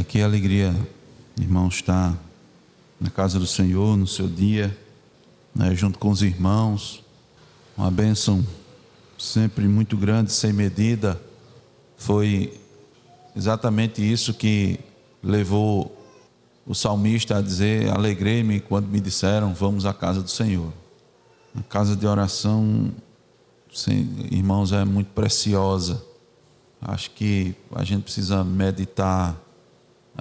Que alegria, irmãos, estar na casa do Senhor, no seu dia, junto com os irmãos. Uma bênção sempre muito grande, sem medida. Foi exatamente isso que levou o salmista a dizer: alegrei-me quando me disseram, vamos à casa do Senhor. A casa de oração, irmãos, é muito preciosa. Acho que a gente precisa meditar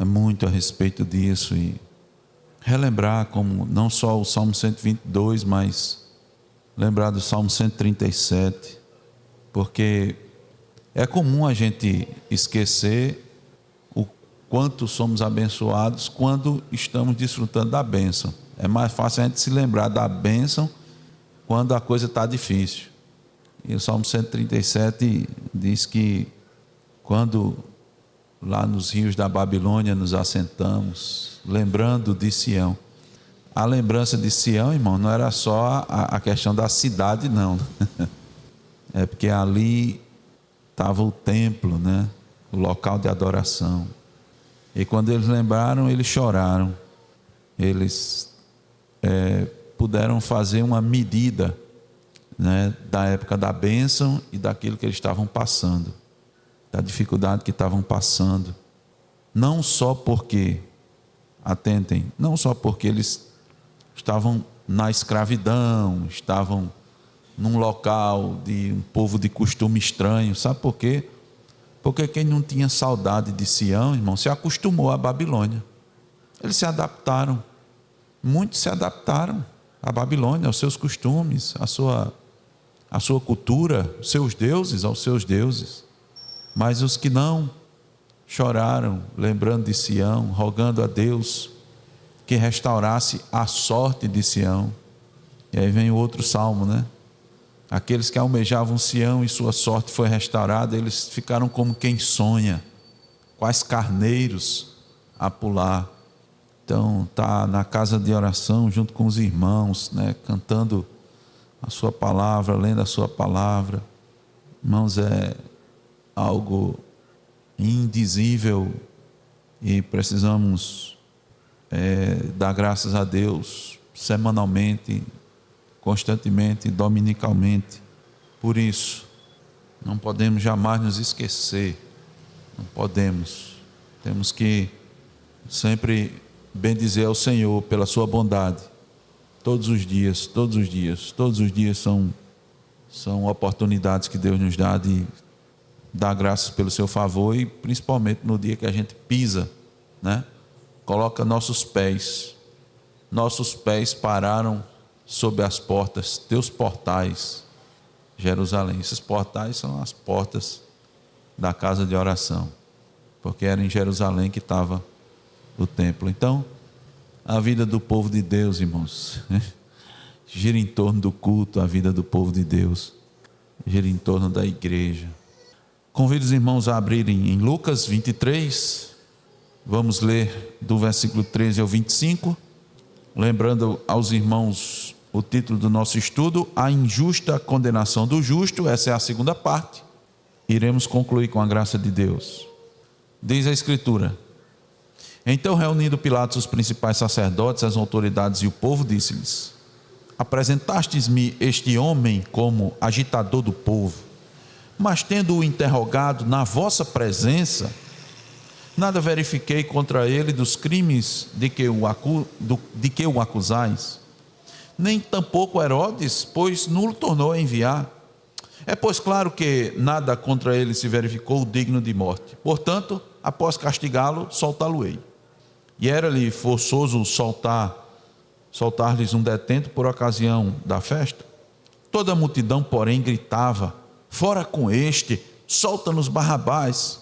muito a respeito disso e relembrar, como não só o Salmo 122, mas lembrar do Salmo 137, porque é comum a gente esquecer o quanto somos abençoados quando estamos desfrutando da bênção. É mais fácil a gente se lembrar da bênção quando a coisa está difícil. E o Salmo 137 diz que quando lá nos rios da Babilônia nos assentamos, lembrando de Sião. A lembrança de Sião, irmão, não era só a questão da cidade, não. É porque ali estava o templo, né? O local de adoração. E quando eles lembraram, eles choraram. Eles puderam fazer uma medida, né, da época da bênção e daquilo que eles estavam passando, da dificuldade que estavam passando. Não só porque, atentem, não só porque eles estavam na escravidão, estavam num local de um povo de costume estranho. Sabe por quê? Porque quem não tinha saudade de Sião, irmão, se acostumou à Babilônia. Eles se adaptaram. Muitos se adaptaram à Babilônia, aos seus costumes, à sua cultura, seus deuses, aos seus deuses. Mas os que não, choraram, lembrando de Sião, rogando a Deus que restaurasse a sorte de Sião. E aí vem o outro salmo, né? Aqueles que almejavam Sião e sua sorte foi restaurada, eles ficaram como quem sonha, quais carneiros a pular. Então, está na casa de oração junto com os irmãos, né? Cantando a sua palavra, lendo a sua palavra. Irmãos, é algo indizível e precisamos dar graças a Deus semanalmente, constantemente, dominicalmente. Por isso, não podemos jamais nos esquecer, não podemos. Temos que sempre bendizer ao Senhor pela sua bondade, todos os dias, todos os dias. Todos os dias são oportunidades que Deus nos dá de dar graças pelo seu favor, e principalmente no dia que a gente pisa, né? Coloca nossos pés pararam sob as portas, teus portais, Jerusalém. Esses portais são as portas da casa de oração, porque era em Jerusalém que estava o templo. Então, a vida do povo de Deus, irmãos, gira em torno do culto. A vida do povo de Deus gira em torno da igreja. Convido os irmãos a abrirem em Lucas 23, vamos ler do versículo 13 ao 25, lembrando aos irmãos o título do nosso estudo: a injusta condenação do justo. Essa é a segunda parte, iremos concluir com a graça de Deus. Diz a Escritura: então, reunindo Pilatos os principais sacerdotes, as autoridades e o povo, disse-lhes: apresentastes-me este homem como agitador do povo, mas tendo-o interrogado na vossa presença, nada verifiquei contra ele dos crimes de que o acusais, nem tampouco Herodes, pois nulo tornou a enviar. É pois claro que nada contra ele se verificou digno de morte. Portanto, após castigá-lo, soltá-lo-ei. E era-lhe forçoso soltar-lhes um detento por ocasião da festa. Toda a multidão, porém, gritava: fora com este, solta-nos Barrabás.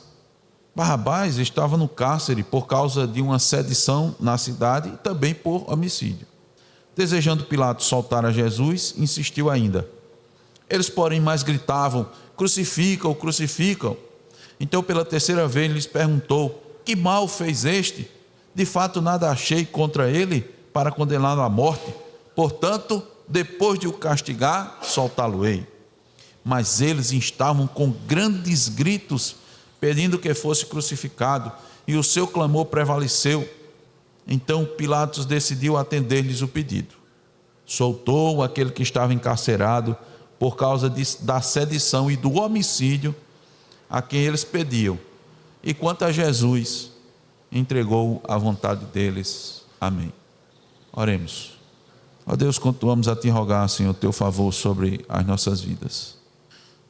Barrabás estava no cárcere por causa de uma sedição na cidade e também por homicídio. Desejando Pilatos soltar a Jesus, insistiu ainda. Eles, porém, mais gritavam: crucificam, crucificam. Então, pela terceira vez, lhes perguntou: que mal fez este? De fato, nada achei contra ele para condená-lo à morte. Portanto, depois de o castigar, soltá-lo-ei. Mas eles estavam com grandes gritos, pedindo que fosse crucificado. e o seu clamor prevaleceu. Então Pilatos decidiu atender-lhes o pedido. Soltou aquele que estava encarcerado por causa da sedição e do homicídio a quem eles pediam. E quanto a Jesus, entregou à vontade deles. Amém. Oremos. Ó Deus, continuamos a te rogar, Senhor, teu favor sobre as nossas vidas.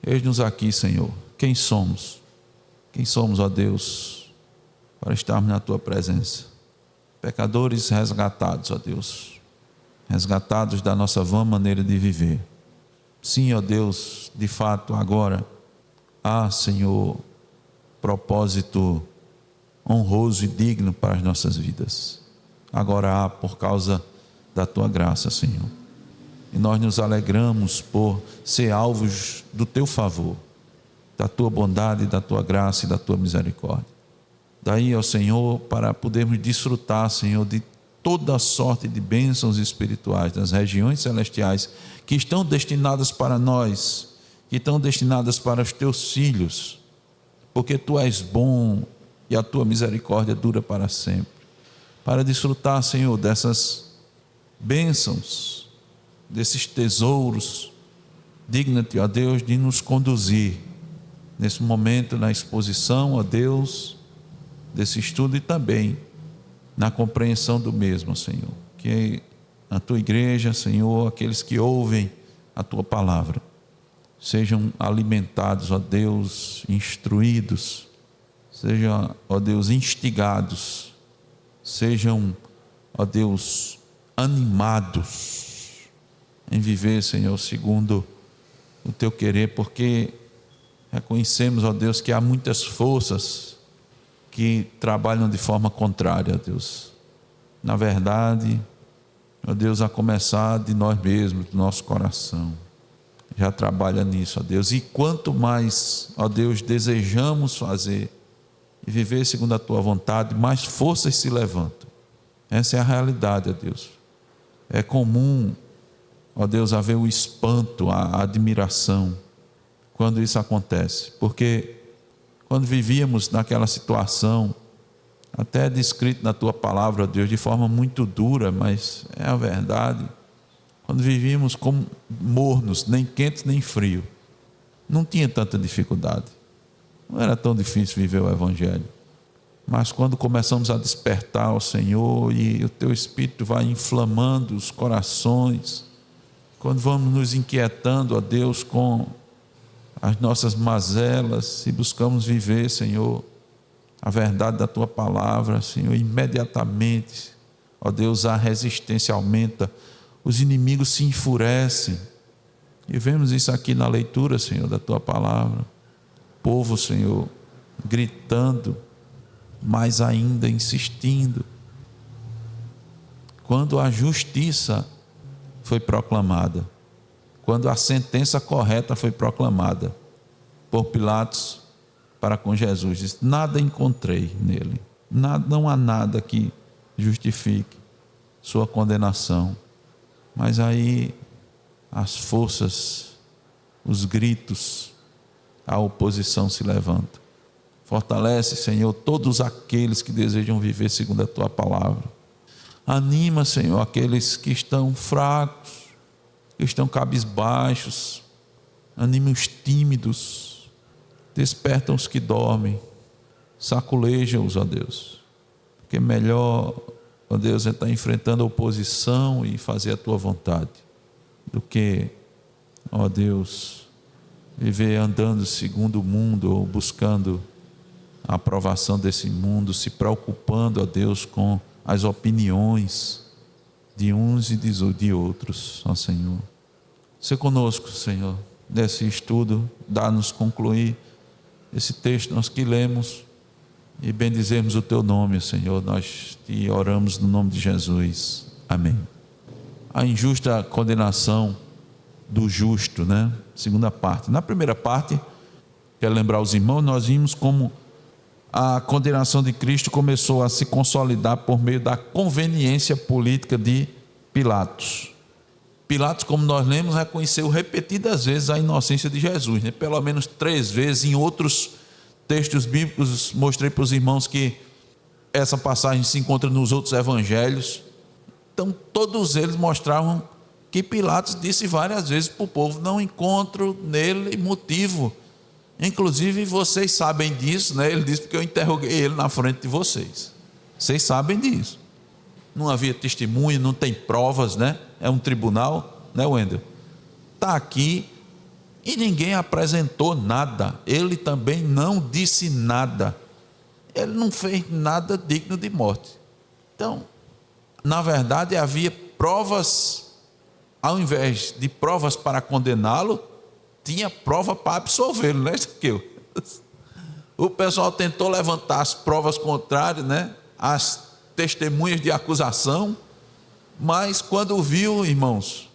Eis-nos aqui, Senhor. Quem somos? Quem somos, ó Deus, para estarmos na tua presença? Pecadores resgatados, ó Deus, resgatados da nossa vã maneira de viver. Sim, ó Deus, de fato, agora há, Senhor, propósito honroso e digno para as nossas vidas. Agora há, por causa da tua graça, Senhor. E nós nos alegramos por ser alvos do teu favor, da tua bondade, da tua graça e da tua misericórdia. Daí, ó Senhor, para podermos desfrutar, Senhor, de toda sorte de bênçãos espirituais das regiões celestiais que estão destinadas para nós, que estão destinadas para os teus filhos, porque tu és bom e a tua misericórdia dura para sempre. Para desfrutar, Senhor, dessas bênçãos, desses tesouros, digna-te, ó Deus, de nos conduzir nesse momento na exposição, ó Deus, desse estudo e também na compreensão do mesmo, Senhor. Que a tua igreja, Senhor, aqueles que ouvem a tua palavra, sejam alimentados, ó Deus, instruídos, sejam, ó Deus, instigados, sejam, ó Deus, animados em viver, Senhor, segundo o teu querer, porque reconhecemos, ó Deus, que há muitas forças que trabalham de forma contrária, ó Deus. Na verdade, ó Deus, a começar de nós mesmos, do nosso coração, já trabalha nisso, ó Deus. E quanto mais, ó Deus, desejamos fazer e viver segundo a tua vontade, mais forças se levantam. Essa é a realidade, ó Deus. É comum, ó Deus, haver o espanto, a admiração quando isso acontece, porque quando vivíamos naquela situação, até descrito na tua palavra, ó Deus, de forma muito dura, mas é a verdade, quando vivíamos como mornos, nem quente nem frio, não tinha tanta dificuldade, não era tão difícil viver o Evangelho. Mas quando começamos a despertar ao Senhor e o teu Espírito vai inflamando os corações, quando vamos nos inquietando, ó Deus, com as nossas mazelas e buscamos viver, Senhor, a verdade da tua palavra, Senhor, imediatamente, ó Deus, a resistência aumenta, os inimigos se enfurecem. E vemos isso aqui na leitura, Senhor, da tua palavra. O povo, Senhor, gritando, mas ainda insistindo. Quando a justiça foi proclamada, quando a sentença correta foi proclamada por Pilatos para com Jesus, disse: nada encontrei nele, não há nada que justifique sua condenação. Mas aí as forças, os gritos, a oposição se levanta. Fortalece, Senhor, todos aqueles que desejam viver segundo a tua palavra. Anima, Senhor, aqueles que estão fracos, que estão cabisbaixos. Anima os tímidos. Desperta os que dormem. Saculeja-os, ó Deus. Porque melhor, ó Deus, é estar enfrentando a oposição e fazer a tua vontade, do que, ó Deus, viver andando segundo o mundo ou buscando a aprovação desse mundo, se preocupando, ó Deus, com as opiniões de uns e de outros, ó Senhor. Seja conosco, Senhor, desse estudo, dá-nos concluir esse texto nós que lemos e bendizemos o teu nome, Senhor. Nós te oramos no nome de Jesus. Amém. A injusta condenação do justo, né? Segunda parte. Na primeira parte, quero lembrar os irmãos, nós vimos como a condenação de Cristo começou a se consolidar por meio da conveniência política de Pilatos. Pilatos, como nós lemos, reconheceu repetidas vezes a inocência de Jesus, né? Pelo menos 3 vezes. Em outros textos bíblicos mostrei para os irmãos que essa passagem se encontra nos outros evangelhos. Então, todos eles mostravam que Pilatos disse várias vezes para o povo: não encontro nele motivo. Inclusive, vocês sabem disso, né? Ele disse porque eu interroguei ele na frente de vocês. Vocês sabem disso. Não havia testemunha, não tem provas, né? É um tribunal, né, Wendel? Está aqui e ninguém apresentou nada. Ele também não disse nada. Ele não fez nada digno de morte. Então, na verdade, havia provas, ao invés de provas para condená-lo, tinha prova para absolvê-lo, né, Zaqueu? O pessoal tentou levantar as provas contrárias, né? As testemunhas de acusação, mas quando viu, irmãos,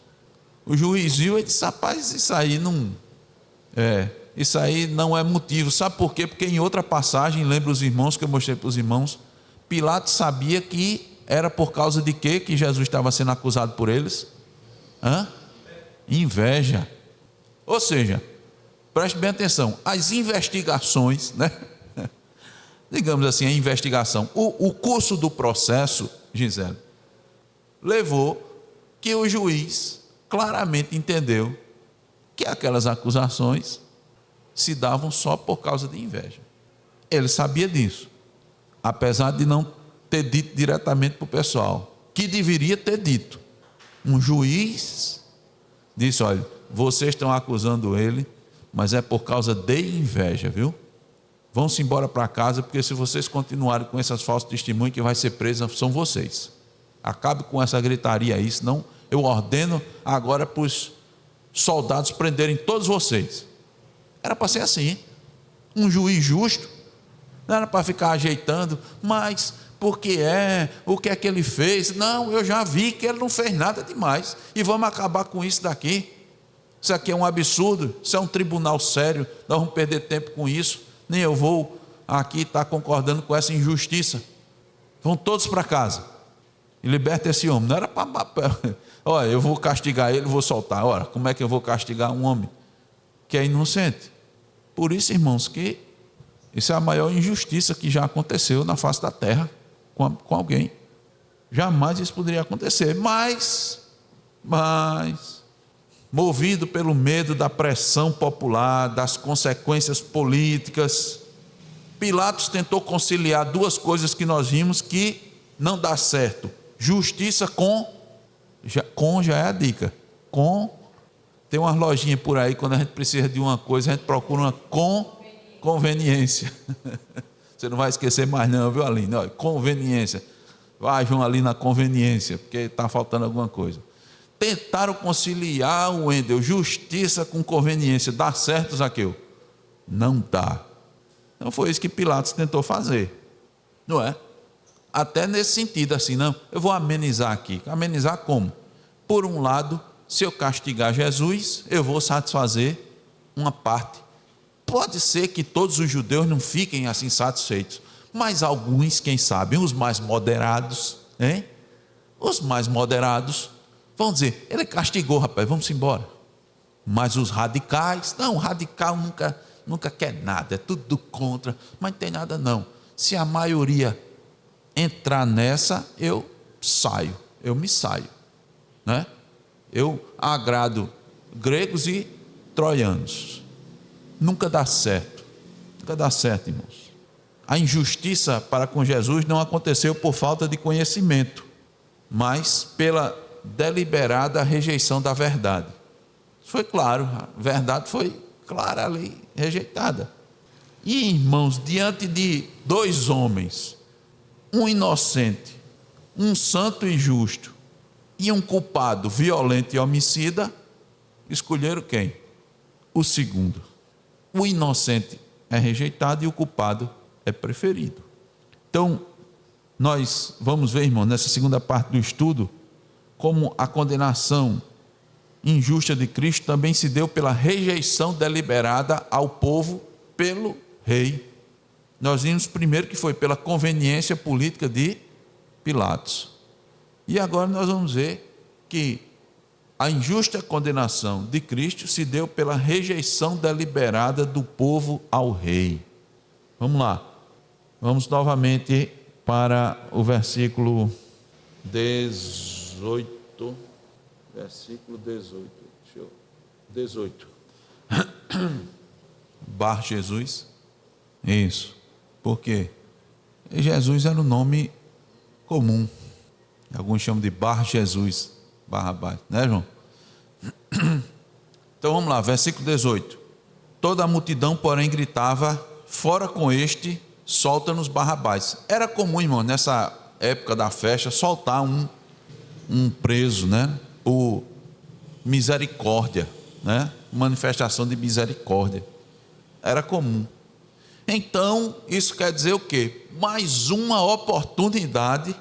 o juiz viu e disse: rapaz, isso aí não é motivo. Sabe por quê? Porque em outra passagem, lembra os irmãos que eu mostrei para os irmãos, Pilatos sabia que era por causa de quê que Jesus estava sendo acusado por eles? Inveja. Ou seja, preste bem atenção, as investigações, né? Digamos assim, a investigação, o curso do processo, Gisele, levou que o juiz claramente entendeu que aquelas acusações se davam só por causa de inveja. Ele sabia disso, apesar de não ter dito diretamente para o pessoal, que deveria ter dito. Um juiz disse: olha, vocês estão acusando ele, mas é por causa de inveja, viu? Vão-se embora para casa, porque se vocês continuarem com essas falsas testemunhas, que vai ser preso são vocês. Acabe com essa gritaria aí, senão eu ordeno agora para os soldados prenderem todos vocês. Era para ser assim, um juiz justo, não era para ficar ajeitando, mas o que é que ele fez? Não, eu já vi que ele não fez nada demais, e vamos acabar com isso daqui. Isso aqui é um absurdo, isso é um tribunal sério, nós vamos perder tempo com isso, nem eu vou aqui estar concordando com essa injustiça. Vão todos para casa e liberta esse homem. Não era para olha, eu vou castigar ele, vou soltar. Ora, como é que eu vou castigar um homem que é inocente? Por isso, irmãos, que isso é a maior injustiça que já aconteceu na face da terra com alguém. Jamais isso poderia acontecer, mas movido pelo medo da pressão popular, das consequências políticas, Pilatos tentou conciliar duas coisas que nós vimos que não dá certo: justiça com já é a dica, tem umas lojinhas por aí, quando a gente precisa de uma coisa, a gente procura uma conveniência. Você não vai esquecer mais não, viu, Aline? Olha, conveniência. Vajam ali na conveniência, porque está faltando alguma coisa. Tentaram conciliar, Wendel, justiça com conveniência. Dá certo, Zaqueu? Não dá. Então foi isso que Pilatos tentou fazer, não é? Até nesse sentido assim, não, eu vou amenizar aqui. Amenizar como? Por um lado, se eu castigar Jesus, eu vou satisfazer uma parte. Pode ser que todos os judeus não fiquem assim satisfeitos, mas alguns, quem sabe, os mais moderados, hein? Os mais moderados vão dizer: ele castigou, rapaz, vamos embora. Mas os radicais, não, o radical nunca quer nada, é tudo contra, mas não tem nada não. Se a maioria entrar nessa, eu me saio, né? Eu agrado gregos e troianos. Nunca dá certo, irmãos. A injustiça para com Jesus não aconteceu por falta de conhecimento, mas pela deliberada rejeição da verdade. Foi claro, a verdade foi clara ali, rejeitada. E, irmãos, diante de dois homens, um inocente, um santo e justo, e um culpado violento e homicida, escolheram quem? O segundo. O inocente é rejeitado e o culpado é preferido. Então, nós vamos ver, irmão, nessa segunda parte do estudo, como a condenação injusta de Cristo também se deu pela rejeição deliberada ao povo pelo rei. Nós vimos primeiro que foi pela conveniência política de Pilatos. E agora nós vamos ver que a injusta condenação de Cristo se deu pela rejeição deliberada do povo ao rei. Vamos lá. Vamos novamente para o versículo 18. Versículo 18. 18. Bar Jesus. Isso. Por quê? Jesus era um nome comum. Alguns chamam de Bar Jesus, Barrabás, né, João? Então vamos lá, versículo 18. Toda a multidão, porém, gritava: fora com este, solta-nos Barrabás. Era comum, irmão, nessa época da festa, soltar um preso, né? Por misericórdia, né? Manifestação de misericórdia. Era comum. Então, isso quer dizer o quê? Mais uma oportunidade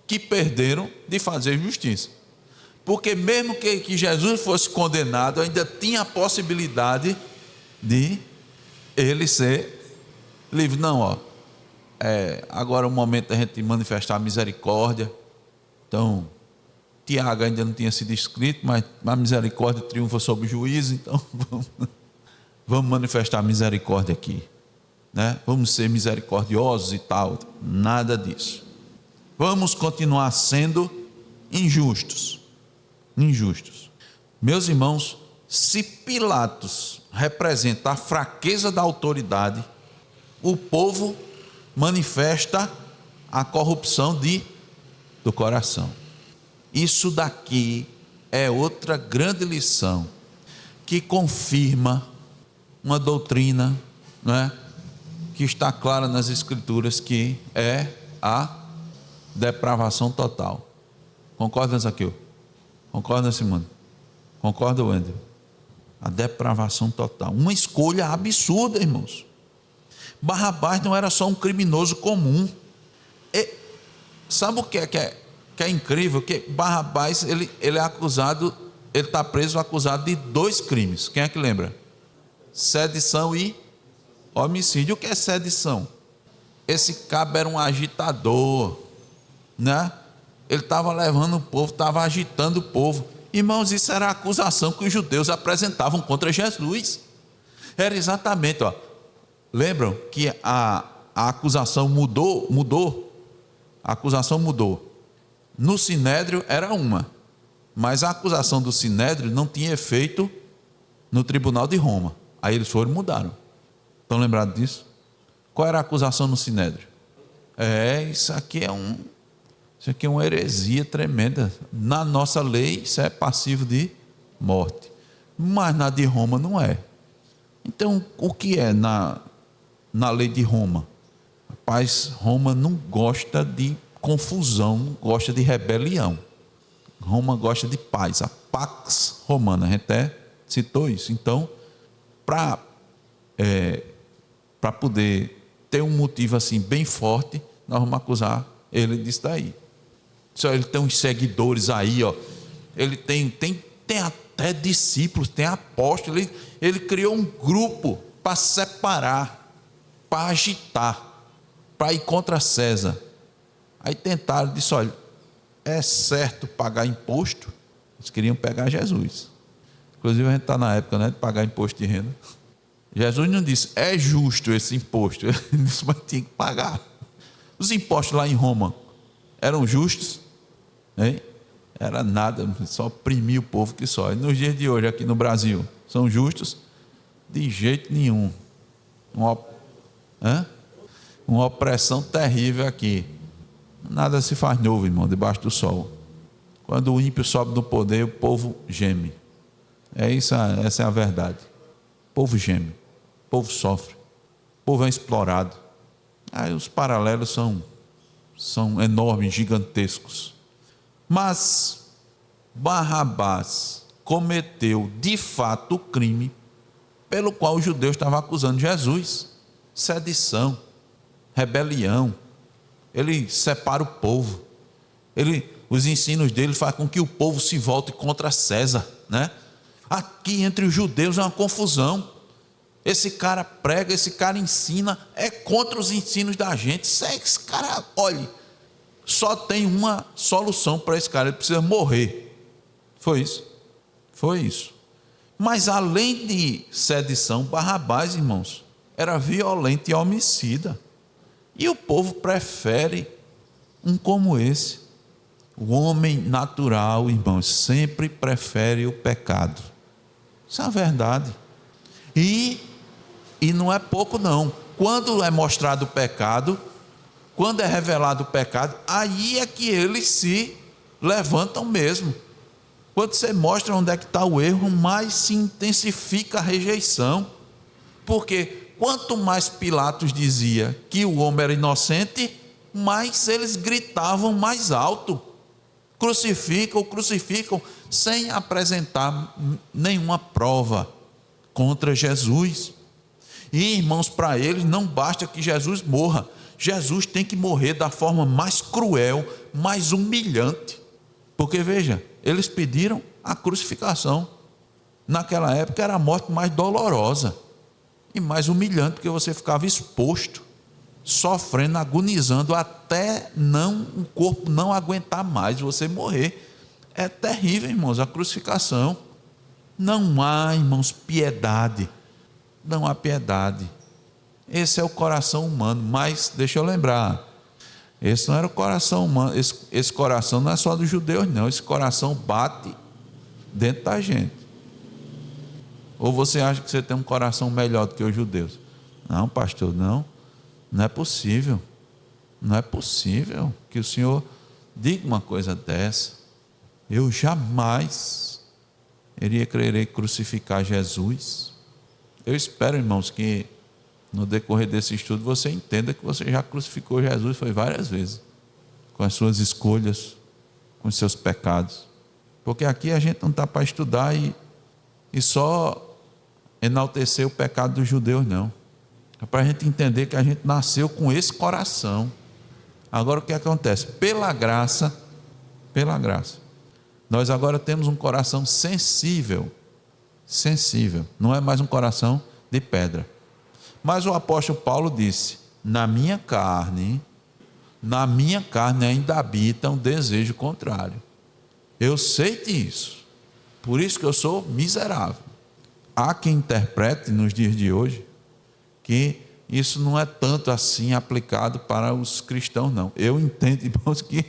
que perderam de fazer justiça. Porque mesmo que Jesus fosse condenado, ainda tinha a possibilidade de ele ser livre. Não, ó. Agora é o momento da gente manifestar misericórdia. Então, Tiago ainda não tinha sido escrito, mas a misericórdia triunfa sobre o juízo. Então, vamos manifestar misericórdia aqui, né? Vamos ser misericordiosos e tal. Nada disso. Vamos continuar sendo injustos. Meus irmãos, se Pilatos representa a fraqueza da autoridade, o povo manifesta a corrupção do coração. Isso daqui é outra grande lição que confirma uma doutrina, né, que está clara nas Escrituras, que é a depravação total. Concorda, Zaqueu? Concorda, Simone? Concorda, Wendel? A depravação total. Uma escolha absurda, irmãos. Barrabás não era só um criminoso comum. Sabe o que é incrível? Que Barrabás, ele é acusado, ele está preso acusado de 2 crimes. Quem é que lembra? Sedição e homicídio. O que é sedição? Esse cabo era um agitador, né? Ele estava levando o povo, estava agitando o povo. Irmãos, isso era a acusação que os judeus apresentavam contra Jesus. Era exatamente, ó. Lembram que a acusação mudou? A acusação mudou. No Sinédrio era uma, mas a acusação do Sinédrio não tinha efeito no Tribunal de Roma. Aí eles foram e mudaram. Estão lembrados disso? Qual era a acusação no Sinédrio? Isso aqui é uma heresia tremenda. Na nossa lei, isso é passivo de morte. Mas na de Roma não é. Então, o que é na lei de Roma? Rapaz, Roma não gosta de confusão, não gosta de rebelião. Roma gosta de paz, a Pax Romana. A gente até citou isso. Então, para poder ter um motivo assim bem forte, nós vamos acusar ele disso daí. Só ele tem uns seguidores aí, ó. Ele tem até discípulos, tem apóstolos. Ele criou um grupo para separar, para agitar, para ir contra César. Aí tentaram, disse: olha, é certo pagar imposto? Eles queriam pegar Jesus. Inclusive a gente está na época, né, de pagar imposto de renda. Jesus não disse: é justo esse imposto. Ele disse: mas tinha que pagar. Os impostos lá em Roma eram justos? Hein? Era nada, só oprimir o povo que só. E nos dias de hoje aqui no Brasil, são justos? De jeito nenhum. Uma opressão terrível aqui. Nada se faz novo, irmão, debaixo do sol. Quando o ímpio sobe do poder, o povo geme. Essa é a verdade. O povo geme, o povo sofre, o povo é explorado. Aí os paralelos são enormes, gigantescos. Mas Barrabás cometeu de fato o crime pelo qual os judeus estavam acusando Jesus: sedição, rebelião. Ele separa o povo. Os ensinos dele fazem com que o povo se volte contra César, né? Aqui entre os judeus é uma confusão. Esse cara prega, esse cara ensina, é contra os ensinos da gente. Esse cara, olhe, só tem uma solução para esse cara: ele precisa morrer. Foi isso. Mas além de sedição, Barrabás, irmãos, era violento e homicida. E o povo prefere um como esse. O homem natural, irmãos, sempre prefere o pecado. Isso é a verdade. E não é pouco não. Quando é mostrado o pecado, quando é revelado o pecado, aí é que eles se levantam mesmo. Quando você mostra onde é que está o erro, mais se intensifica a rejeição. Porque quanto mais Pilatos dizia que o homem era inocente, mais eles gritavam mais alto. Crucificam, crucificam, sem apresentar nenhuma prova contra Jesus. E, irmãos, para eles não basta que Jesus morra. Jesus tem que morrer da forma mais cruel, mais humilhante. Porque, veja, eles pediram a crucificação. Naquela época era a morte mais dolorosa e mais humilhante, porque você ficava exposto, sofrendo, agonizando, até o corpo não aguentar mais, você morrer. É terrível, irmãos, a crucificação. Não há, irmãos, piedade. Não há piedade. Esse é o coração humano. Mas deixa eu lembrar, esse não era o coração humano. Esse coração não é só dos judeus, não. Esse coração bate dentro da gente. Ou você acha que você tem um coração melhor do que os judeus? Não, pastor, não. Não é possível. Não é possível que o Senhor diga uma coisa dessa. Eu jamais iria querer crucificar Jesus. Eu espero, irmãos, que no decorrer desse estudo você entenda que você já crucificou Jesus, foi várias vezes, com as suas escolhas, com os seus pecados. Porque aqui a gente não está para estudar e só enaltecer o pecado dos judeus, não. É para a gente entender que a gente nasceu com esse coração. Agora o que acontece? Pela graça, nós agora temos um coração sensível, não é mais um coração de pedra. Mas o apóstolo Paulo disse: na minha carne ainda habita um desejo contrário. Eu sei disso, por isso que eu sou miserável. Há quem interprete nos dias de hoje que isso não é tanto assim aplicado para os cristãos, não. Eu entendo, irmãos, que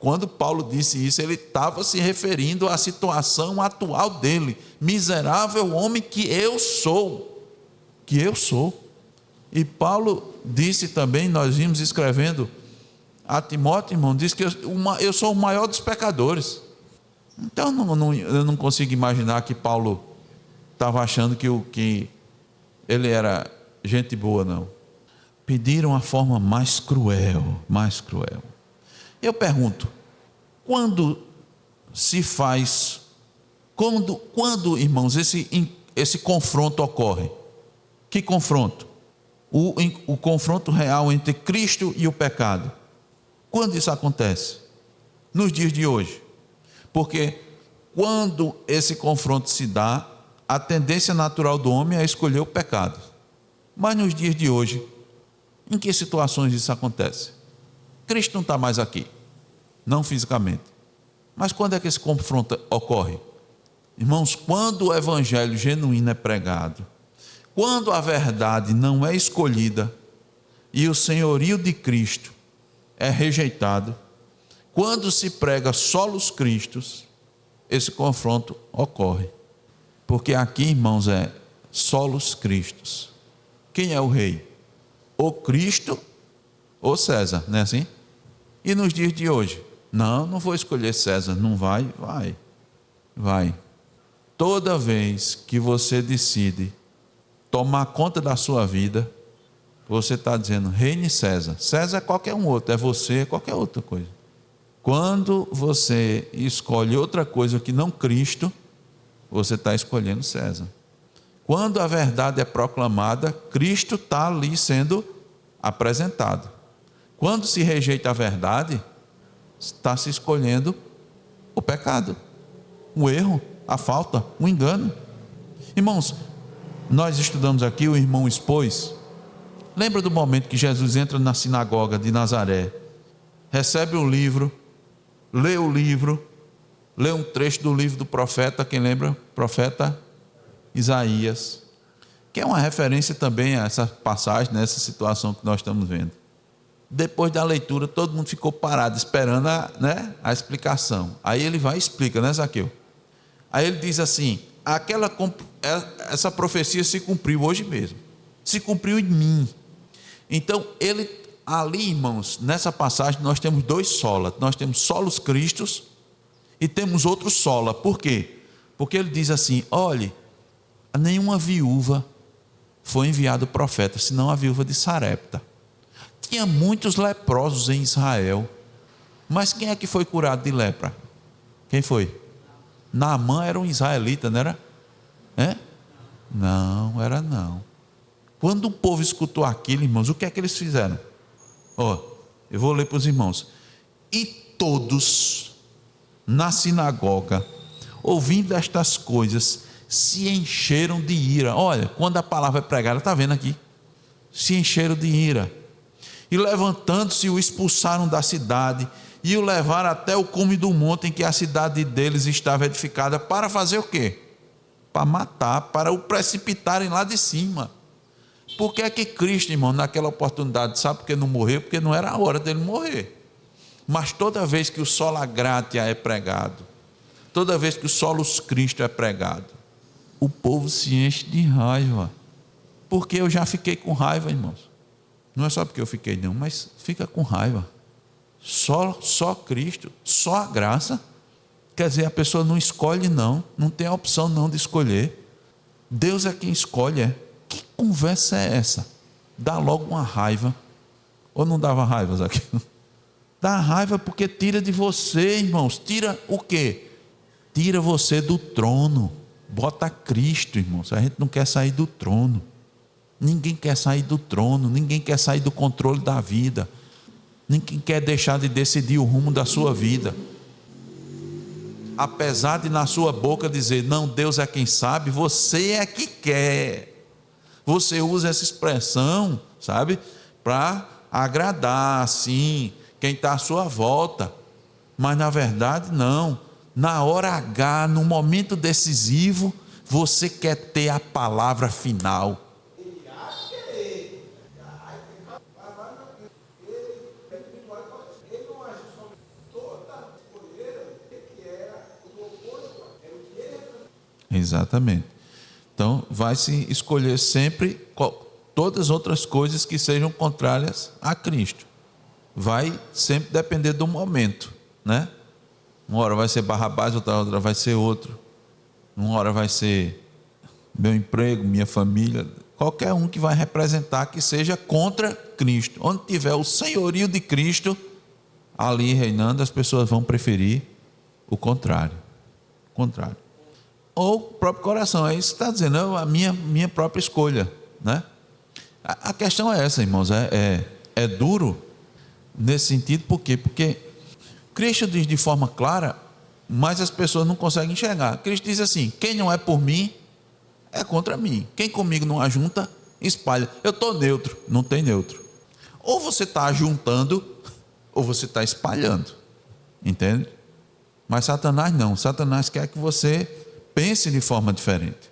quando Paulo disse isso, ele estava se referindo à situação atual dele. Miserável homem que eu sou. E Paulo disse também, nós vimos escrevendo a Timóteo, irmão, disse que eu sou o maior dos pecadores. Então eu não consigo imaginar que Paulo estava achando que ele era gente boa, não. Pediram a forma mais cruel. Eu pergunto, quando, irmãos, esse confronto ocorre? Que confronto? O confronto real entre Cristo e o pecado. Quando isso acontece? Nos dias de hoje. Porque quando esse confronto se dá, a tendência natural do homem é escolher o pecado. Mas nos dias de hoje, em que situações isso acontece? Cristo não está mais aqui, não fisicamente. Mas quando é que esse confronto ocorre? Irmãos, quando o evangelho genuíno é pregado, quando a verdade não é escolhida e o senhorio de Cristo é rejeitado, quando se prega solos Cristos, esse confronto ocorre. Porque aqui, irmãos, é solos Cristos. Quem é o rei? Ou Cristo ou César, não é assim? E nos dias de hoje? Não vou escolher César. Não vai? Vai. Toda vez que você decide tomar conta da sua vida, você está dizendo: reine César. César é qualquer um outro, é você, é qualquer outra coisa. Quando você escolhe outra coisa que não Cristo, você está escolhendo César. Quando a verdade é proclamada, Cristo está ali sendo apresentado. Quando se rejeita a verdade, está se escolhendo o pecado, o erro, a falta, o engano. Irmãos, nós estudamos aqui, o irmão expôs. Lembra do momento que Jesus entra na sinagoga de Nazaré, recebe o livro, lê um trecho do livro do profeta, quem lembra? Profeta Isaías, que é uma referência também a essa passagem, nessa situação que nós estamos vendo. Depois da leitura, todo mundo ficou parado, esperando a explicação. Aí ele vai e explica, né, Zaqueu? Aí ele diz assim: essa profecia se cumpriu hoje mesmo, se cumpriu em mim. Então, ali, irmãos, nessa passagem, nós temos dois solas. Nós temos solos cristos e temos outro sola. Por quê? Porque ele diz assim: olhe, nenhuma viúva foi enviado profeta, senão a viúva de Sarepta. Tinha muitos leprosos em Israel, mas quem é que foi curado de lepra? Quem foi? Naamã era um israelita, não era? Não, era não. Quando o povo escutou aquilo, irmãos, o que é que eles fizeram? Eu vou ler para os irmãos. E todos na sinagoga, ouvindo estas coisas, se encheram de ira. Olha, quando a palavra é pregada, está vendo aqui? Se encheram de ira. E levantando-se, o expulsaram da cidade e o levaram até o cume do monte em que a cidade deles estava edificada, para fazer o quê? Para matar, para o precipitarem lá de cima. Por que é que Cristo, irmão, naquela oportunidade, sabe por que não morreu? Porque não era a hora dele morrer. Mas toda vez que o sola gratia é pregado, toda vez que o solus Cristo é pregado, o povo se enche de raiva. Porque eu já fiquei com raiva, irmãos. Não é só porque eu fiquei não, mas fica com raiva. Só Cristo, só a graça. Quer dizer, a pessoa não escolhe não tem a opção não de escolher. Deus é quem escolhe. Que conversa é essa? Dá logo uma raiva. Ou não dava raiva aqui? Dá raiva porque tira de você, irmãos. Tira o quê? Tira você do trono. Bota Cristo, irmãos. A gente não quer sair do trono. Ninguém quer sair do trono, ninguém quer sair do controle da vida, ninguém quer deixar de decidir o rumo da sua vida. Apesar de na sua boca dizer, não, Deus é quem sabe, você é que quer. Você usa essa expressão, sabe, para agradar, assim, quem está à sua volta. Mas na verdade não. Na hora H, no momento decisivo, você quer ter a palavra final. Exatamente. Então, vai se escolher sempre todas as outras coisas que sejam contrárias a Cristo. Vai sempre depender do momento, né? Uma hora vai ser Barrabás, outra hora vai ser outro. Uma hora vai ser meu emprego, minha família. Qualquer um que vai representar que seja contra Cristo. Onde tiver o senhorio de Cristo ali reinando, as pessoas vão preferir o contrário. O contrário. Ou o próprio coração, é isso que está dizendo, é a minha própria escolha, né? A questão é essa, irmãos, é duro nesse sentido, por quê? Porque Cristo diz de forma clara, mas as pessoas não conseguem enxergar. Cristo diz assim: quem não é por mim, é contra mim. Quem comigo não ajunta, espalha. Eu estou neutro, não tem neutro. Ou você está ajuntando, ou você está espalhando, entende? Mas Satanás não, Satanás quer que você pense de forma diferente.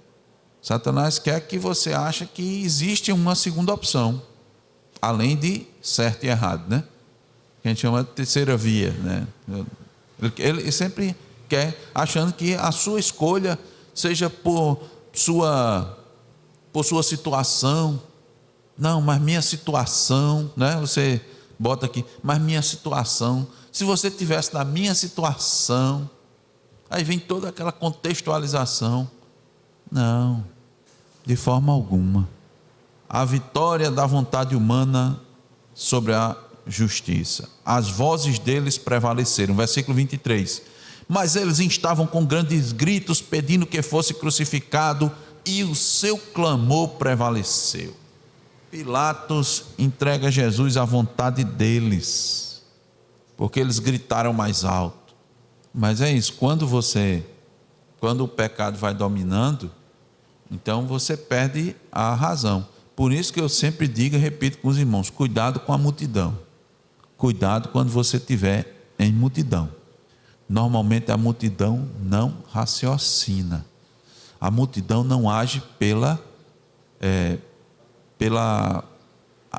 Satanás quer que você ache que existe uma segunda opção, além de certo e errado, né? Que a gente chama de terceira via, né? Ele sempre quer, achando que a sua escolha seja por sua situação. Não, mas minha situação, né? Você bota aqui, mas minha situação. Se você tivesse na minha situação, aí vem toda aquela contextualização. Não, de forma alguma. A vitória da vontade humana sobre a justiça. As vozes deles prevaleceram. Versículo 23. Mas eles estavam com grandes gritos, pedindo que fosse crucificado, e o seu clamor prevaleceu. Pilatos entrega Jesus à vontade deles, porque eles gritaram mais alto. Mas é isso, quando o pecado vai dominando, então você perde a razão. Por isso que eu sempre digo e repito com os irmãos: cuidado com a multidão. Cuidado quando você estiver em multidão. Normalmente a multidão não raciocina. A multidão não age pela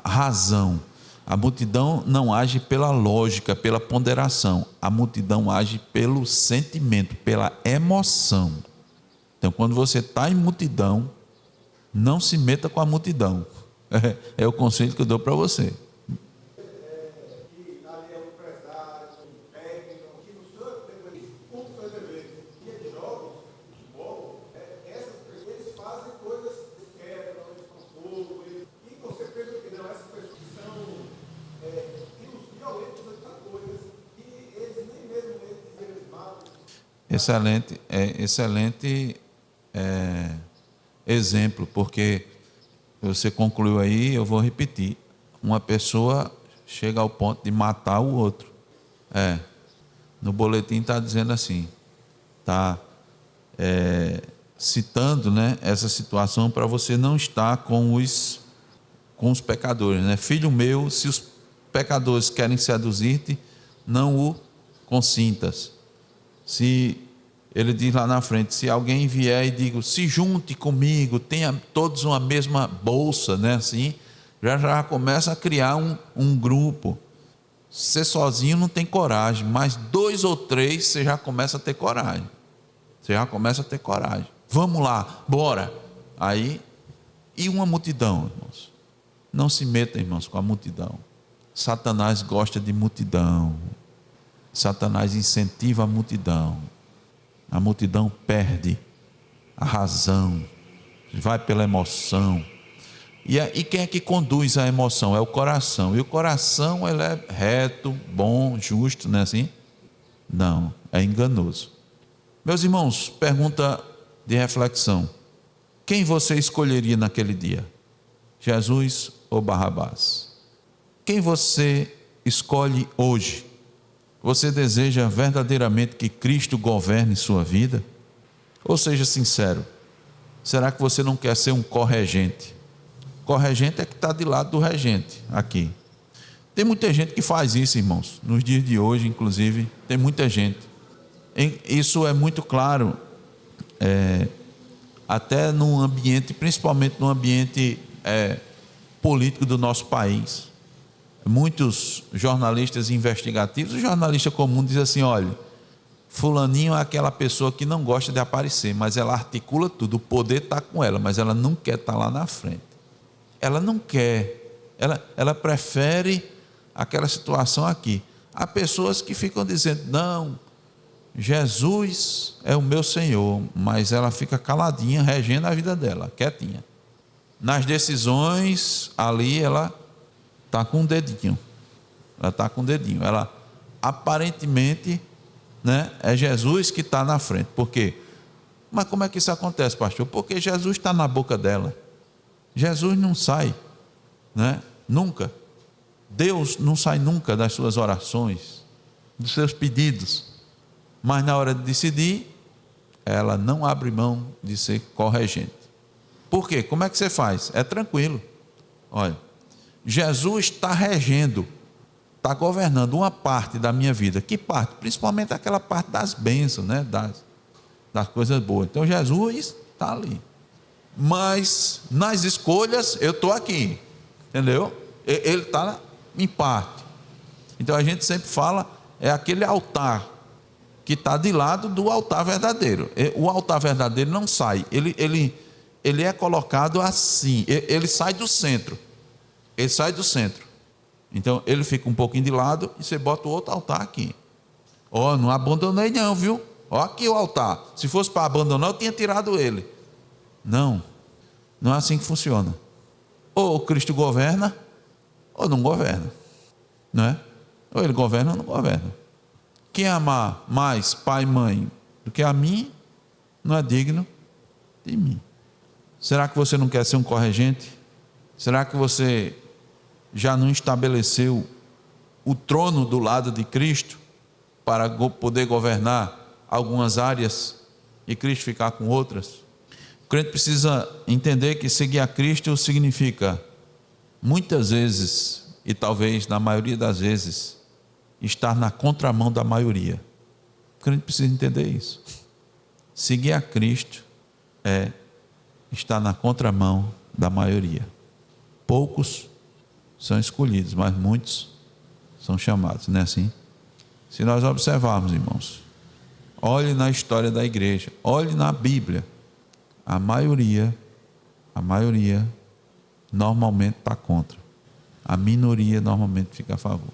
razão. A multidão não age pela lógica, pela ponderação. A multidão age pelo sentimento, pela emoção. Então, quando você está em multidão, não se meta com a multidão. É o conselho que eu dou para você. Excelente exemplo, porque você concluiu aí, eu vou repetir. Uma pessoa chega ao ponto de matar o outro. No boletim está dizendo assim, está citando, né, essa situação para você não estar com os pecadores, né? Filho meu, se os pecadores querem seduzir-te, não o consintas. Se ele diz lá na frente, se alguém vier e diga, se junte comigo, tenha todos uma mesma bolsa, né? Assim, já começa a criar um grupo. Você sozinho não tem coragem, mas 2 ou 3 você já começa a ter coragem. Vamos lá, bora. Aí, e uma multidão, irmãos? Não se meta, irmãos, com a multidão. Satanás gosta de multidão. Satanás incentiva a multidão. A multidão perde a razão, vai pela emoção. E quem é que conduz a emoção? É o coração. E o coração, ele é reto, bom, justo, não é assim? Não, é enganoso. Meus irmãos, pergunta de reflexão. Quem você escolheria naquele dia? Jesus ou Barrabás? Quem você escolhe hoje? Você deseja verdadeiramente que Cristo governe sua vida? Ou seja sincero, será que você não quer ser um corregente? Corregente é que está de lado do regente, aqui. Tem muita gente que faz isso, irmãos. Nos dias de hoje, inclusive, tem muita gente. Isso é muito claro, até num ambiente, principalmente no ambiente político do nosso país. Muitos jornalistas investigativos, o jornalista comum diz assim, olha, fulaninho é aquela pessoa que não gosta de aparecer, mas ela articula tudo, o poder está com ela, mas ela não quer estar lá na frente. Ela não quer, ela prefere aquela situação aqui. Há pessoas que ficam dizendo, não, Jesus é o meu Senhor, mas ela fica caladinha, regendo a vida dela, quietinha. Nas decisões, ali ela está com um dedinho. Ela aparentemente, né, é Jesus que está na frente. Por quê? Mas como é que isso acontece, pastor? Porque Jesus está na boca dela. Jesus não sai, né? Nunca. Deus não sai nunca das suas orações, dos seus pedidos. Mas na hora de decidir, ela não abre mão de ser corregente. Por quê? Como é que você faz? É tranquilo. Olha, Jesus está regendo, está governando uma parte da minha vida. Que parte? Principalmente aquela parte das bênçãos, né? das coisas boas. Então Jesus está ali. Mas nas escolhas eu estou aqui, entendeu? Ele está em parte. Então a gente sempre fala, é aquele altar que está de lado do altar verdadeiro. O altar verdadeiro não sai, ele é colocado assim, ele sai do centro. Então ele fica um pouquinho de lado e você bota o outro altar aqui. Não abandonei não, viu? Aqui o altar. Se fosse para abandonar, eu tinha tirado ele. Não é assim que funciona. Ou Cristo governa, ou não governa, não é? Ou ele governa ou não governa. Quem amar mais pai e mãe do que a mim, não é digno de mim. Será que você não quer ser um corregente? Será que você já não estabeleceu o trono do lado de Cristo para poder governar algumas áreas e Cristo ficar com outras? O crente precisa entender que seguir a Cristo significa, muitas vezes, e talvez na maioria das vezes, estar na contramão da maioria. O crente precisa entender isso. Seguir a Cristo é estar na contramão da maioria. Poucos são escolhidos, mas muitos são chamados, não é assim? Se nós observarmos, irmãos, olhe na história da igreja, olhe na Bíblia, a maioria normalmente está contra, a minoria normalmente fica a favor.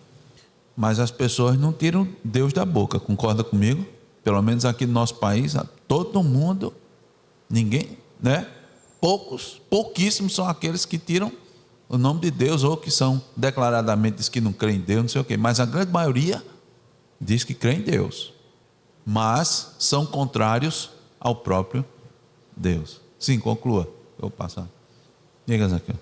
Mas as pessoas não tiram Deus da boca, concorda comigo? Pelo menos aqui no nosso país, todo mundo, ninguém, né? Pouquíssimos são aqueles que tiram o nome de Deus, ou que são declaradamente, diz que não creem em Deus, não sei o quê, mas a grande maioria diz que crê em Deus, mas são contrários ao próprio Deus. Sim, conclua, eu vou passar. Diga, Zaqueu.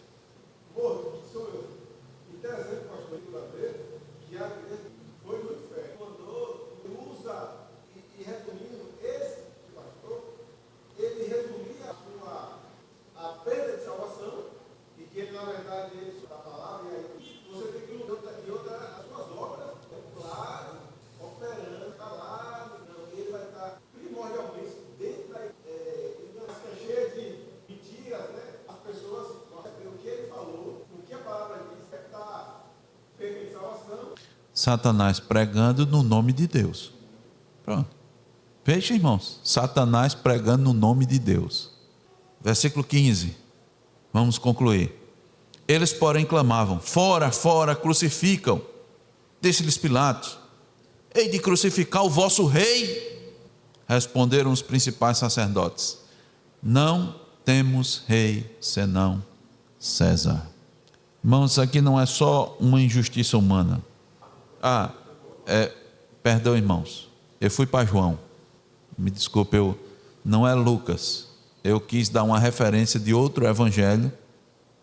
Satanás pregando no nome de Deus. Pronto. Veja, irmãos, Satanás pregando no nome de Deus. Versículo 15. Vamos concluir. Eles, porém, clamavam: fora, fora, crucificam. Disse-lhes Pilatos: hei de crucificar o vosso rei? Responderam os principais sacerdotes: não temos rei senão César. Irmãos, isso aqui não é só uma injustiça humana. Perdão, irmãos, eu fui para João, me desculpe, não é Lucas, eu quis dar uma referência de outro evangelho,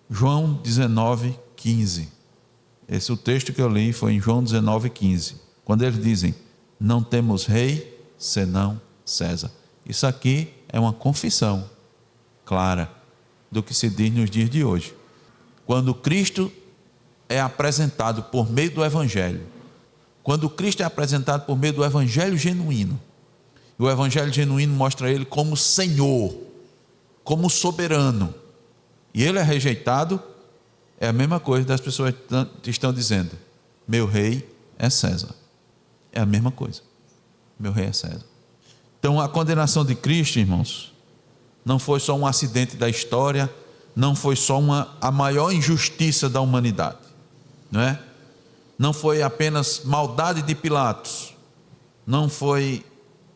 João 19:15. Esse o texto que eu li foi em João 19:15, quando eles dizem: não temos rei senão César. Isso aqui é uma confissão clara do que se diz nos dias de hoje. Quando Cristo é apresentado por meio do evangelho, quando Cristo é apresentado por meio do evangelho genuíno, e o evangelho genuíno mostra ele como Senhor, como soberano, e ele é rejeitado, é a mesma coisa das pessoas que estão dizendo: meu rei é César. É a mesma coisa, meu rei é César. Então a condenação de Cristo, irmãos, não foi só um acidente da história, não foi só a maior injustiça da humanidade, não é? Não foi apenas maldade de Pilatos, não foi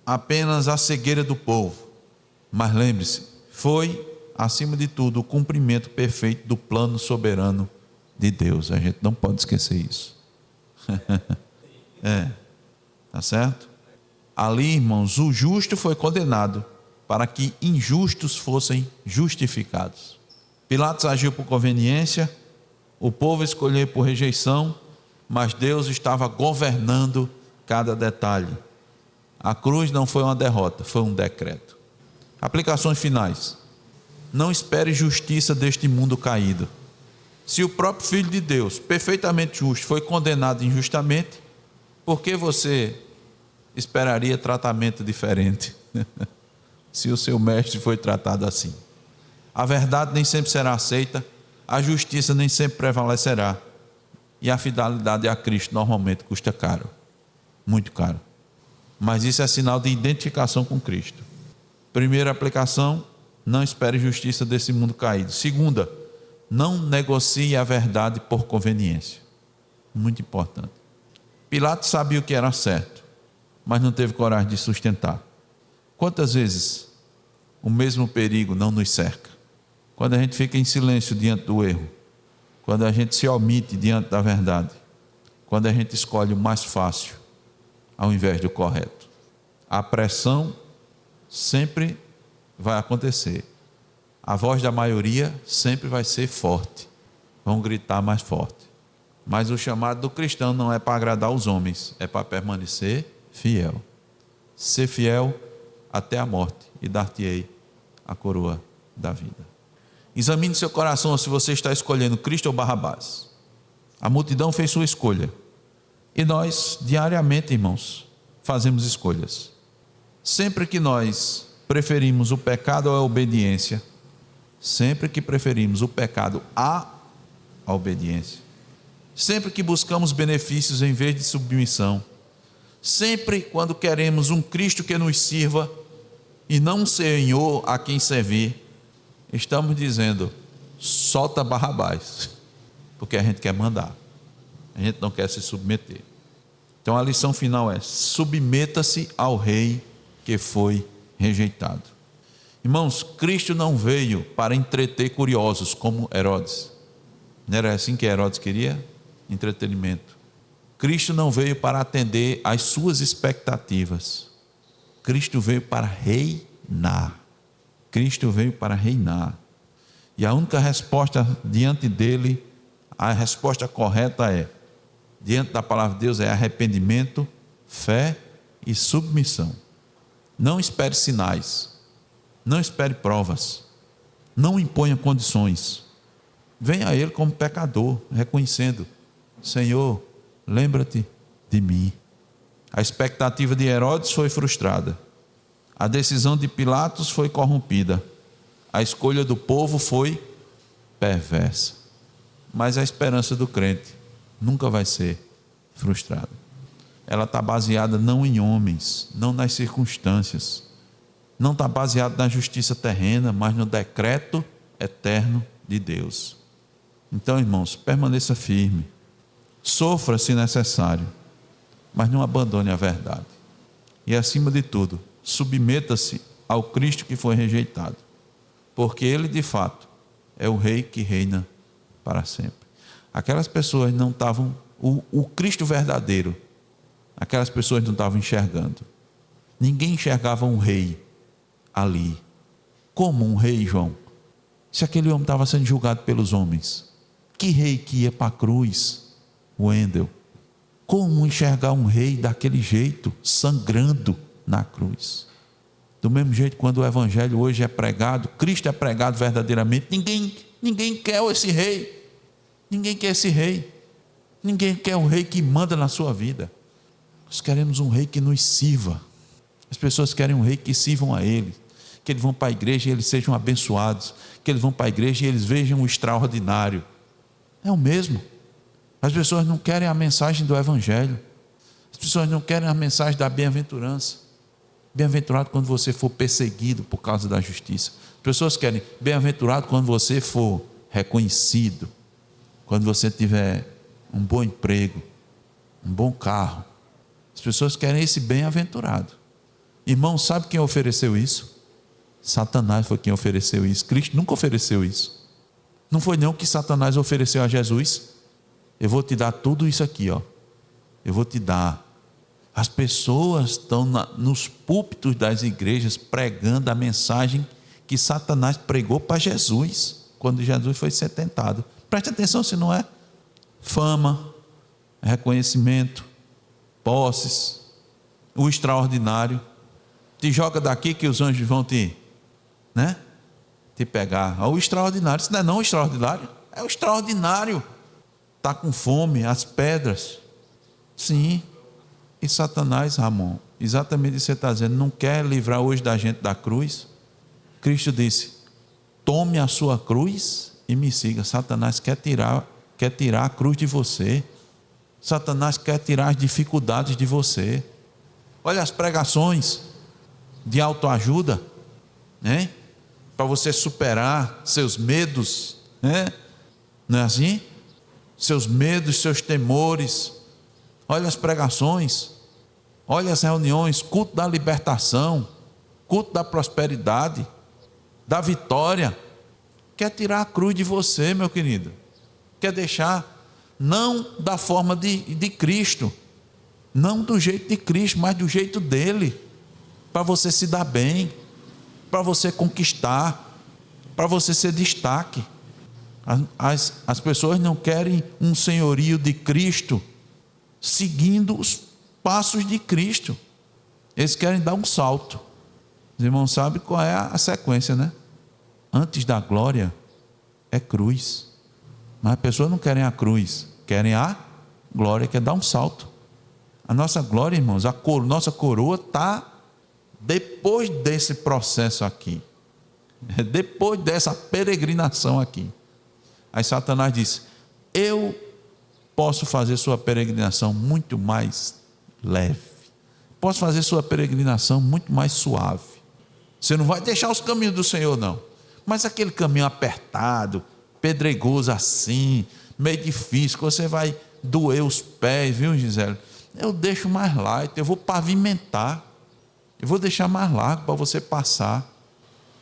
apenas a cegueira do povo, mas lembre-se, foi, acima de tudo, o cumprimento perfeito do plano soberano de Deus. A gente não pode esquecer isso. Tá certo? Ali, irmãos, o justo foi condenado para que injustos fossem justificados. Pilatos agiu por conveniência, o povo escolheu por rejeição, mas Deus estava governando cada detalhe. A cruz não foi uma derrota, foi um decreto. Aplicações finais. Não espere justiça deste mundo caído. Se o próprio Filho de Deus, perfeitamente justo, foi condenado injustamente, por que você esperaria tratamento diferente? Se o seu mestre foi tratado assim. A verdade nem sempre será aceita, a justiça nem sempre prevalecerá, e a fidelidade a Cristo normalmente custa caro, muito caro. Mas isso é sinal de identificação com Cristo. Primeira aplicação: não espere justiça desse mundo caído. Segunda, não negocie a verdade por conveniência. Muito importante. Pilatos sabia o que era certo, mas não teve coragem de sustentar. Quantas vezes o mesmo perigo não nos cerca? Quando a gente fica em silêncio diante do erro, quando a gente se omite diante da verdade, quando a gente escolhe o mais fácil ao invés do correto. A pressão sempre vai acontecer. A voz da maioria sempre vai ser forte. Vão gritar mais forte. Mas o chamado do cristão não é para agradar os homens, é para permanecer fiel. Ser fiel até a morte, e dar-te-ei a coroa da vida. Examine seu coração se você está escolhendo Cristo ou Barrabás. A multidão fez sua escolha. E nós, diariamente, irmãos, fazemos escolhas. Sempre que nós preferimos o pecado à obediência, sempre que preferimos o pecado à obediência, sempre que buscamos benefícios em vez de submissão, sempre quando queremos um Cristo que nos sirva e não um Senhor a quem servir, estamos dizendo: solta Barrabás, porque a gente quer mandar, a gente não quer se submeter. Então a lição final é: submeta-se ao rei que foi rejeitado. Irmãos, Cristo não veio para entreter curiosos como Herodes. Não era assim que Herodes queria? Entretenimento. Cristo não veio para atender às suas expectativas. Cristo veio para reinar. Cristo veio para reinar. E a única resposta diante dele, a resposta correta é, diante da palavra de Deus, é arrependimento, fé e submissão. Não espere sinais, não espere provas, não imponha condições. Venha a Ele como pecador, reconhecendo: Senhor, lembra-te de mim. A expectativa de Herodes foi frustrada, a decisão de Pilatos foi corrompida, a escolha do povo foi perversa, mas a esperança do crente nunca vai ser frustrada. Ela está baseada não em homens, não nas circunstâncias, não está baseada na justiça terrena, mas no decreto eterno de Deus. Então, irmãos, permaneça firme, sofra se necessário, mas não abandone a verdade. E acima de tudo, submeta-se ao Cristo que foi rejeitado, porque Ele de fato é o Rei que reina para sempre. Aquelas pessoas não estavam, o Cristo verdadeiro, aquelas pessoas não estavam enxergando. Ninguém enxergava um rei ali. Como um rei, João? Se aquele homem estava sendo julgado pelos homens, que rei que ia para a cruz? Wendel, como enxergar um rei daquele jeito, sangrando na cruz? Do mesmo jeito, quando o evangelho hoje é pregado, Cristo é pregado verdadeiramente, ninguém quer esse rei, ninguém quer esse rei, ninguém quer um rei que manda na sua vida. Nós queremos um rei que nos sirva. As pessoas querem um rei que sirvam a Ele, que eles vão para a igreja e eles sejam abençoados, que eles vão para a igreja e eles vejam o extraordinário. É o mesmo. As pessoas não querem a mensagem do evangelho, as pessoas não querem a mensagem da bem-aventurança. Bem-aventurado quando você for perseguido por causa da justiça. As pessoas querem bem-aventurado quando você for reconhecido, quando você tiver um bom emprego, um bom carro. As pessoas querem esse bem-aventurado. Irmão, sabe quem ofereceu isso? Satanás foi quem ofereceu isso. Cristo nunca ofereceu isso. Não foi não que Satanás ofereceu a Jesus: eu vou te dar tudo isso aqui, ó. Eu vou te dar. As pessoas estão nos púlpitos das igrejas pregando a mensagem que Satanás pregou para Jesus, quando Jesus foi ser tentado. Preste atenção se não é. Fama, reconhecimento, posses, o extraordinário. Te joga daqui que os anjos vão te pegar. O extraordinário. Isso não é não o extraordinário? É o extraordinário. Está com fome, as pedras. Sim. E Satanás, Ramon, exatamente isso que você está dizendo, não quer livrar hoje da gente da cruz. Cristo disse: tome a sua cruz e me siga. Satanás quer tirar a cruz de você. Satanás quer tirar as dificuldades de você. Olha as pregações de autoajuda, né? Para você superar seus medos, né? Não é assim? Seus medos, seus temores. Olha as pregações, olha as reuniões, culto da libertação, culto da prosperidade, da vitória. Quer tirar a cruz de você, meu querido. Quer deixar, não da forma de Cristo, não do jeito de Cristo, mas do jeito dele, para você se dar bem, para você conquistar, para você ser destaque. As pessoas não querem um senhorio de Cristo seguindo os passos de Cristo. Eles querem dar um salto. Os irmãos sabem qual é a sequência, né? Antes da glória é cruz. Mas as pessoas não querem a cruz, querem a glória, quer dar um salto. A nossa glória, irmãos, nossa coroa está depois desse processo aqui, depois dessa peregrinação aqui. Aí Satanás disse: eu posso fazer sua peregrinação muito mais leve. Posso fazer sua peregrinação muito mais suave. Você não vai deixar os caminhos do Senhor, não. Mas aquele caminho apertado, pedregoso assim, meio difícil, que você vai doer os pés, viu, Gisele? Eu deixo mais light, eu vou pavimentar. Eu vou deixar mais largo para você passar.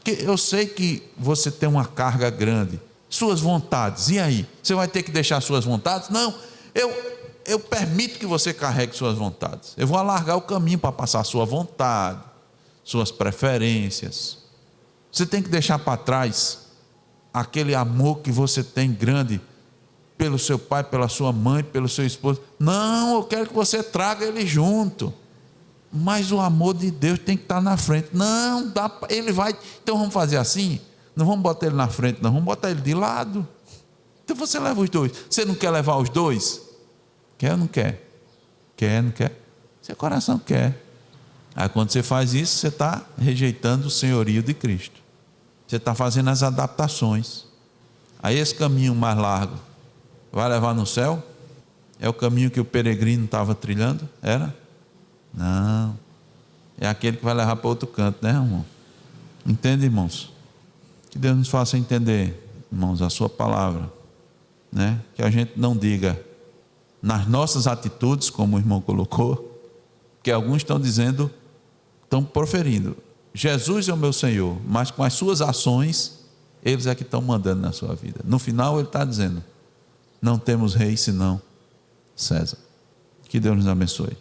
Porque eu sei que você tem uma carga grande. Suas vontades, e aí? Você vai ter que deixar suas vontades? Não, eu permito que você carregue suas vontades. Eu vou alargar o caminho para passar a sua vontade, suas preferências. Você tem que deixar para trás aquele amor que você tem grande pelo seu pai, pela sua mãe, pelo seu esposo. Não, eu quero que você traga ele junto. Mas o amor de Deus tem que estar na frente. Não, ele vai. Então vamos fazer assim? Não vamos botar ele na frente, não, vamos botar ele de lado. Então você leva os dois. Você não quer levar os dois? Quer ou não quer? Quer, não quer? Seu coração quer. Aí quando você faz isso, você está rejeitando o senhorio de Cristo. Você está fazendo as adaptações. Aí esse caminho mais largo vai levar no céu? É o caminho que o peregrino estava trilhando? Era? Não. É aquele que vai levar para outro canto, né, irmão? Entende, irmãos? Que Deus nos faça entender, irmãos, a sua palavra, né? Que a gente não diga nas nossas atitudes, como o irmão colocou, que alguns estão dizendo, estão proferindo, Jesus é o meu Senhor, mas com as suas ações, eles é que estão mandando na sua vida. No final ele está dizendo, não temos rei senão César. Que Deus nos abençoe.